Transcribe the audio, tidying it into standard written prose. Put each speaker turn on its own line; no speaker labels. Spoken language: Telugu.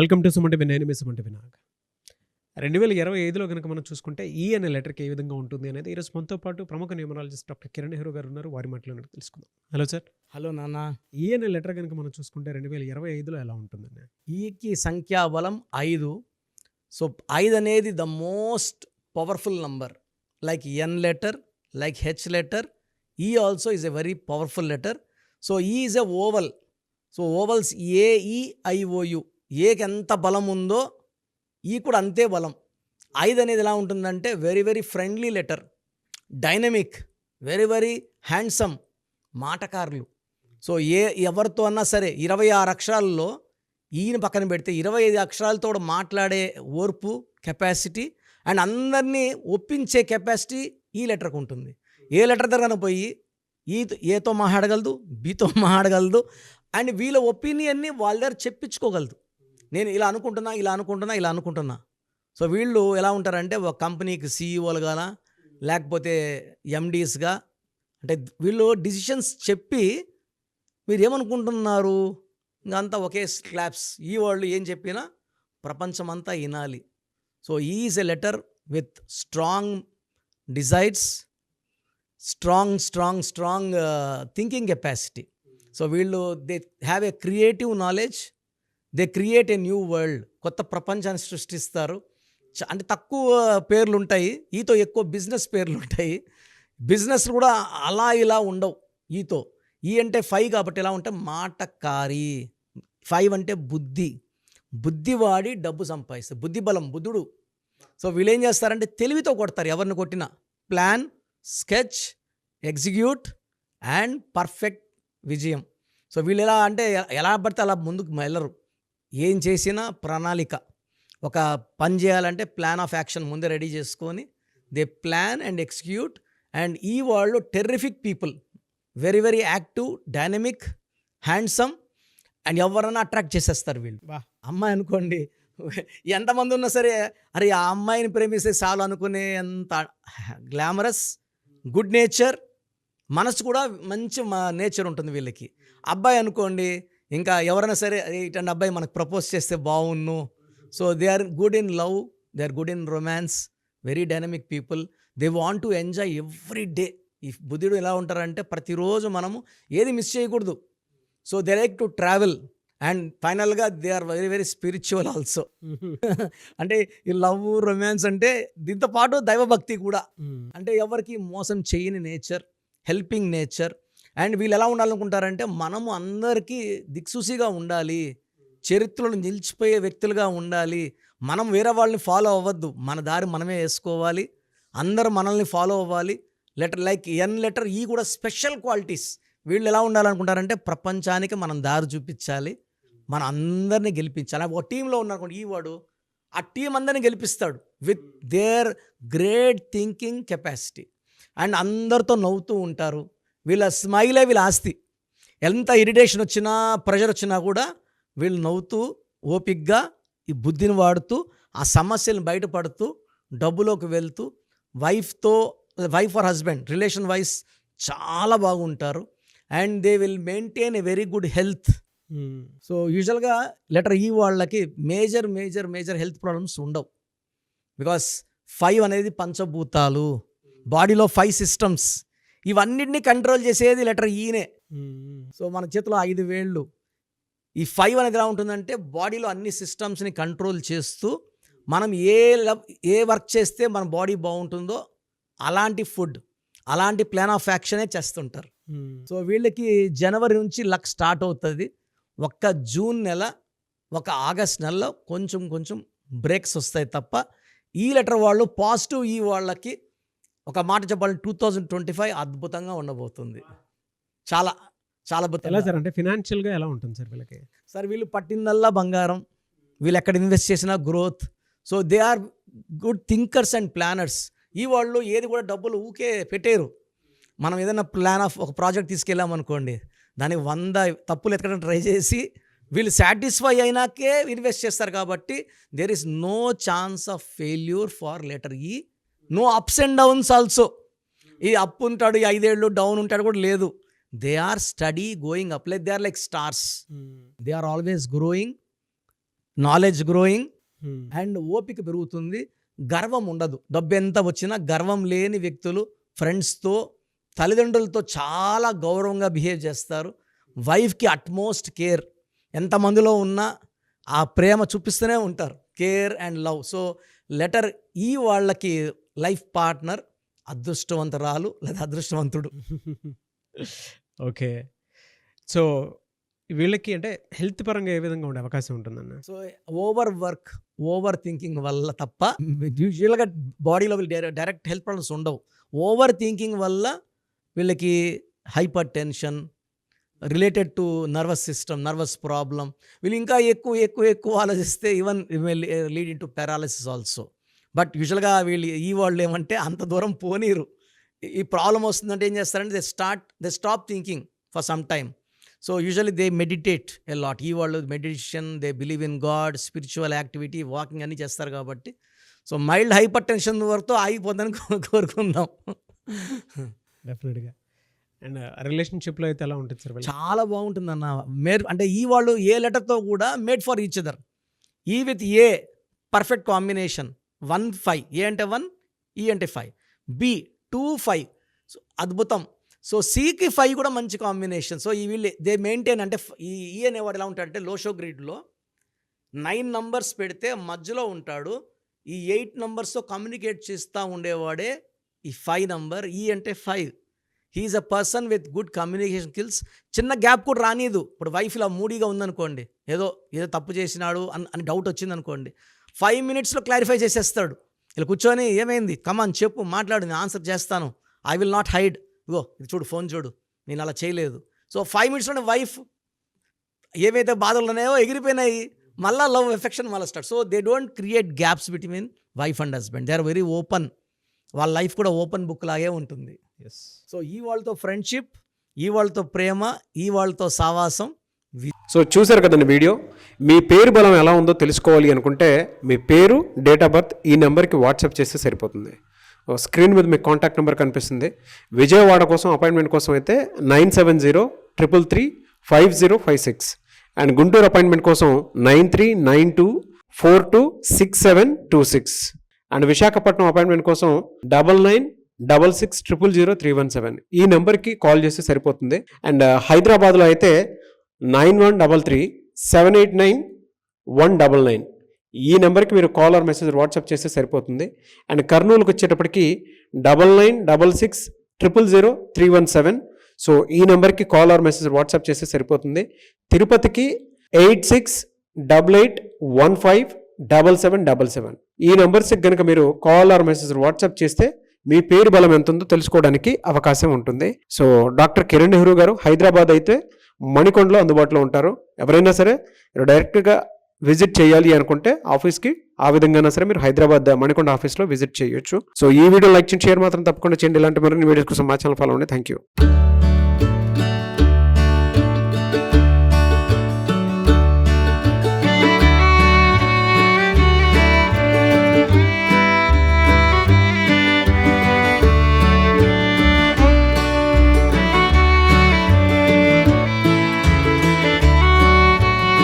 Welcome to Suman TV. నేను మీ సుమన్ టీవీ నాగ్. 2025లో కనుక మనం చూసుకుంటే ఈ అనే లెటర్కి ఏ విధంగా ఉంటుంది అనేది ఈరోజు మనతో పాటు ప్రముఖ న్యూమరాలజిస్ట్ డాక్టర్ కిరణ్ నెహ్రూ గారు ఉన్నారు. వారి మాటలో తెలుసుకుందాం. Hello sir.
హలో నాన్న.
ఈ అనే లెటర్ కనుక మనం చూసుకుంటే 2025లో ఎలా ఉంటుందండి?
ఈకి సంఖ్యాబలం 5. సో 5 అనేది the most powerful number. Like N letter, like H letter. E also is a very powerful letter. So E is a vowel. So vowels A E I O U, ఏకి ఎంత బలం ఉందో ఈ కూడా అంతే బలం. 5 అనేది ఎలా ఉంటుందంటే very very friendly letter, dynamic, very very handsome, మాటకారులు. సో ఎవరితో అన్నా సరే 26 అక్షరాల్లో ఈయన పక్కన పెడితే 25 అక్షరాలతో కూడా మాట్లాడే ఓర్పు, కెపాసిటీ అండ్ అందరినీ ఒప్పించే కెపాసిటీ ఈ లెటర్కి ఉంటుంది. ఏ లెటర్ దగ్గర పోయి ఏతో మాట్లాడగలదు, బీతో మాట్లాడగలదు అండ్ వీళ్ళ ఒపీనియన్ని వాళ్ళ దగ్గర చెప్పించుకోగలదు. నేను ఇలా అనుకుంటున్నా. సో వీళ్ళు ఎలా ఉంటారంటే ఒక కంపెనీకి సీఈఓలుగా లేకపోతే ఎండీస్గా, అంటే వీళ్ళు డిసిషన్స్ చెప్పి మీరు ఏమనుకుంటున్నారు ఇంకంతా ఒకే క్లాప్స్. ఈ వాళ్ళు ఏం చెప్పినా ప్రపంచమంతా వినాలి. So is a letter with strong desires, strong thinking capacity. So వీళ్ళు they have a creative knowledge, they create a new world. కొత్త ప్రపంచాన్ని సృష్టిస్తారు. అంటే తక్కువ పేర్లు ఉంటాయి, ఈతో ఎక్కువ బిజినెస్ పేర్లు ఉంటాయి. బిజినెస్ కూడా అలా ఇలా ఉండవు ఈతో. ఈ అంటే 5 కాబట్టి ఎలా ఉంటే మాటకారి. 5 అంటే బుద్ధి వాడి డబ్బు సంపాదిస్తారు. బుద్ధి బలం, బుద్ధుడు. సో వీళ్ళు ఏం చేస్తారంటే తెలివితో కొడతారు ఎవరిని కొట్టినా. Plan, sketch, execute and perfect విజయం. సో వీళ్ళు ఎలా అంటే ఎలా పడితే అలా ముందుకు వెళ్ళరు. ఏం చేసినా ప్రణాళిక. ఒక పని చేయాలంటే ప్లాన్ ఆఫ్ యాక్షన్ ముందే రెడీ చేసుకొని they plan and execute. And ఈ వాళ్ళు terrific people, very very active, dynamic, handsome and ఎవరన్నా అట్రాక్ట్ చేసేస్తారు వీళ్ళు. అమ్మాయి అనుకోండి, ఎంతమంది ఉన్నా సరే అరే ఆ అమ్మాయిని ప్రేమిస్తే చాలు అనుకునే అంత గ్లామరస్, గుడ్ నేచర్, మనసు కూడా మంచి నేచర్ ఉంటుంది వీళ్ళకి. అబ్బాయి అనుకోండి, ఇంకా ఎవరైనా సరే ఇటండి అబ్బాయి మనకు ప్రపోజ్ చేస్తే బాగున్ను. So they are good in love, they are good in romance, very dynamic people. They want to enjoy every day. ఈ బుద్ధుడు ఎలా ఉంటారంటే ప్రతిరోజు మనము ఏది మిస్ చేయకూడదు. So they like to travel and ఫైనల్గా they are very very spiritual also. అంటే ఈ లవ్, రొమాన్స్ అంటే దీంతో పాటు దైవభక్తి కూడా. అంటే ఎవరికి మోసం చేయని నేచర్, హెల్పింగ్ నేచర్. అండ్ వీళ్ళు ఎలా ఉండాలనుకుంటారంటే మనము అందరికీ దిక్సూసిగా ఉండాలి, చరిత్రలో నిలిచిపోయే వ్యక్తులుగా ఉండాలి. మనం వేరే వాళ్ళని ఫాలో అవ్వద్దు, మన దారి మనమే వేసుకోవాలి, అందరూ మనల్ని ఫాలో అవ్వాలి. లెటర్ లైక్ ఎన్ లెటర్ ఈ కూడా స్పెషల్ క్వాలిటీస్. వీళ్ళు ఎలా ఉండాలనుకుంటారంటే ప్రపంచానికి మనం దారి చూపించాలి, మన అందరినీ గెలిపించాలి. ఒక టీంలో ఉన్నారనుకోండి, ఈ వాడు ఆ టీం అందరినీ గెలిపిస్తాడు with their great thinking capacity. And అందరితో నవ్వుతూ ఉంటారు. వీళ్ళ స్మైలే వీళ్ళ ఆస్తి. ఎంత ఇరిటేషన్ వచ్చినా, ప్రెషర్ వచ్చినా కూడా వీళ్ళు నవ్వుతూ ఓపిక్గా ఈ బుద్ధిని వాడుతూ ఆ సమస్యలను బయటపడుతూ డబ్బులోకి వెళ్తూ wife or husband relation wise చాలా బాగుంటారు. And they will maintain a very good health. So యూజువల్గా లెటర్ ఈ వాళ్ళకి మేజర్ హెల్త్ ప్రాబ్లమ్స్ ఉండవు. బికాస్ 5 అనేది పంచభూతాలు, బాడీలో 5 సిస్టమ్స్, ఇవన్నిటిని కంట్రోల్ చేసేది లెటర్ ఈనే. సో మన చేతిలో 5 వేళ్ళు. ఈ 5 అనేది ఎలా ఉంటుందంటే బాడీలో అన్ని సిస్టమ్స్ని కంట్రోల్ చేస్తూ మనం ఏ వర్క్ చేస్తే మన బాడీ బాగుంటుందో అలాంటి ఫుడ్, అలాంటి ప్లాన్ ఆఫ్ యాక్షనే చేస్తుంటారు. సో వీళ్ళకి జనవరి నుంచి లక్ స్టార్ట్ అవుతుంది. ఒక్క జూన్ నెల, ఒక ఆగస్ట్ నెలలో కొంచెం బ్రేక్స్ వస్తాయి తప్ప ఈ లెటర్ వాళ్ళు పాజిటివ్. ఈ వాళ్ళకి ఒక మాట చెప్పాలంటే 2025 అద్భుతంగా ఉండబోతుంది. చాలా
ఎలా సార్? అంటే ఫినాన్షియల్గా ఎలా ఉంటుంది సార్ వీళ్ళకి?
సార్ వీళ్ళు పట్టిందల్లా బంగారం. వీళ్ళు ఎక్కడ ఇన్వెస్ట్ చేసినా growth. So they are good thinkers and planners. ఈ వాళ్ళు ఏది కూడా డబ్బులు ఊకే పెట్టేరు. మనం ఏదైనా ప్లాన్ ఆఫ్ ఒక ప్రాజెక్ట్ తీసుకెళ్ళామనుకోండి, దానికి 100 తప్పులు ఎత్తడం ట్రై చేసి వీళ్ళు సాటిస్ఫై అయినాకే ఇన్వెస్ట్ చేస్తారు. కాబట్టి there is no chance of failure for letter E. No ups and downs also. ఈ అప్ ఉంటాడు, ఈ 5 ఏళ్ళు డౌన్ ఉంటాడు కూడా లేదు. They are steady going up, like they are like stars. They are always growing, knowledge growing
hmm.
And ఓపిక పెరుగుతుంది. గర్వం ఉండదు. డబ్బు ఎంత వచ్చినా గర్వం లేని వ్యక్తులు ఫ్రెండ్స్తో, తల్లిదండ్రులతో చాలా గౌరవంగా బిహేవ్ చేస్తారు. వైఫ్కి అట్మోస్ట్ కేర్, ఎంతమందిలో ఉన్నా ఆ ప్రేమ చూపిస్తూనే ఉంటారు. Care and love. So letter ఈ వాళ్ళకి లైఫ్ పార్ట్నర్ అదృష్టవంతరాలు లేదా అదృష్టవంతుడు.
ఓకే. సో వీళ్ళకి అంటే హెల్త్ పరంగా ఏ విధంగా ఉండే అవకాశం ఉంటుందన్న?
So over work, over thinking వల్ల తప్ప యూజువల్గా బాడీలో డైరెక్ట్ హెల్త్ ప్రాబ్లమ్స్ ఉండవు. ఓవర్ థింకింగ్ వల్ల వీళ్ళకి hyper tension related to nervous system, nervous problem. వీళ్ళు ఇంకా ఎక్కువ ఆలోచిస్తే even lead in to paralysis also. But యూజువల్గా వీళ్ళు ఈ వాళ్ళు ఏమంటే అంత దూరం పోనీరు. ఈ ప్రాబ్లం వస్తుందంటే ఏం చేస్తారంటే they stop thinking for some time. So usually they meditate a lot. ఈ వాళ్ళు meditation, they believe in God, spiritual activity, walking అన్నీ చేస్తారు కాబట్టి. సో మైల్డ్ హైపర్ టెన్షన్ వరకు ఆగిపోద్దని కోరుకుందాం.
డెఫినెట్గా. అండ్ రిలేషన్షిప్లో అయితే ఎలా ఉంటుంది సార్?
చాలా బాగుంటుందన్న. అంటే ఈ వాళ్ళు ఏ లెటర్తో కూడా మేడ్ ఫర్ ఈచ్ అదర్. ఈ విత్ ఏ పర్ఫెక్ట్ కాంబినేషన్. 1 5, ఏ అంటే 1, ఈ అంటే 5, బి 2 5. సో అద్భుతం. సో సికి 5 కూడా మంచి కాంబినేషన్. సో ఈ వీళ్ళు దే మెయింటైన్. అంటే ఈ అనేవాడు ఎలా ఉంటాడంటే లోషో గ్రిడ్లో 9 నంబర్స్ పెడితే మధ్యలో ఉంటాడు. ఈ 8 నంబర్స్తో కమ్యూనికేట్ చేస్తూ ఉండేవాడే ఈ 5 నంబర్. ఈ అంటే 5. He is a person with good communication skills. చిన్న గ్యాప్ కూడా రానిదు. ఇప్పుడు వైఫ్ ఇలా మూడీగా ఉందనుకోండి, ఏదో తప్పు చేసినాడు అని డౌట్ వచ్చిందనుకోండి, 5 మినిట్స్లో క్లారిఫై చేసేస్తాడు. ఇలా కూర్చొని ఏమైంది, కమాన్ చెప్పు, మాట్లాడు, నేను ఆన్సర్ చేస్తాను, ఐ విల్ నాట్ హైడ్, ఇగో ఇది చూడు, ఫోన్ చూడు, నేను అలా చేయలేదు. సో 5 మినిట్స్లోనే వైఫ్ ఏవైతే బాధలు ఉన్నాయో ఎగిరిపోయినాయి. మళ్ళీ లవ్ ఎఫెక్షన్ మళ్ళీ start. So they don't create gaps between wife and husband. They are very open. వాళ్ళ లైఫ్ కూడా ఓపెన్ బుక్ లాగే ఉంటుంది.
ఎస్.
సో ఈ వాళ్ళతో ఫ్రెండ్షిప్, ఈ వాళ్ళతో ప్రేమ, ఈ వాళ్ళతో సావాసం.
సో చూశారు కదండి వీడియో. మీ పేరు బలం ఎలా ఉందో తెలుసుకోవాలి అనుకుంటే మీ పేరు, డేట్ ఆఫ్ బర్త్ ఈ నెంబర్కి వాట్సాప్ చేస్తే సరిపోతుంది. స్క్రీన్ మీద మీకు కాంటాక్ట్ నెంబర్ కనిపిస్తుంది. విజయవాడ కోసం అపాయింట్మెంట్ కోసం అయితే 9703335056 అండ్ గుంటూరు అపాయింట్మెంట్ కోసం 9392426726 అండ్ విశాఖపట్నం అపాయింట్మెంట్ కోసం 9966000317 ఈ నెంబర్కి కాల్ చేస్తే సరిపోతుంది. అండ్ హైదరాబాద్లో అయితే 9133789199 ఈ నెంబర్కి మీరు కాల్ ఆర్ మెసేజ్ వాట్సాప్ చేస్తే సరిపోతుంది. అండ్ కర్నూలుకి వచ్చేటప్పటికి 9966000317 సో ఈ నెంబర్కి కాల్ ఆర్ మెసేజ్ వాట్సాప్ చేస్తే సరిపోతుంది. తిరుపతికి 8688157777 ఈ నెంబర్స్కి కనుక మీరు కాల్ ఆర్ మెసేజ్ వాట్సాప్ చేస్తే మీ పేరు బలం ఎంత ఉందో తెలుసుకోవడానికి అవకాశం ఉంటుంది. సో డాక్టర్ కిరణ్ నెహ్రూ గారు హైదరాబాద్ అయితే మణికొండలో అందుబాటులో ఉంటారు. ఎవరైనా సరే డైరెక్ట్గా విజిట్ చేయాలి అనుకుంటే ఆఫీస్కి, ఆ విధంగా సరే మీరు హైదరాబాద్ మణికొండ ఆఫీస్లో విజిట్ చేయొచ్చు. సో ఈ వీడియో లైక్ చేయండి, షేర్ మాత్రం తప్పకుండా చేయండి. ఇలాంటి మరిన్ని వీడియోస్ కోసం మా ఛానల్ ఫాలో అవ్వండి. Thank you.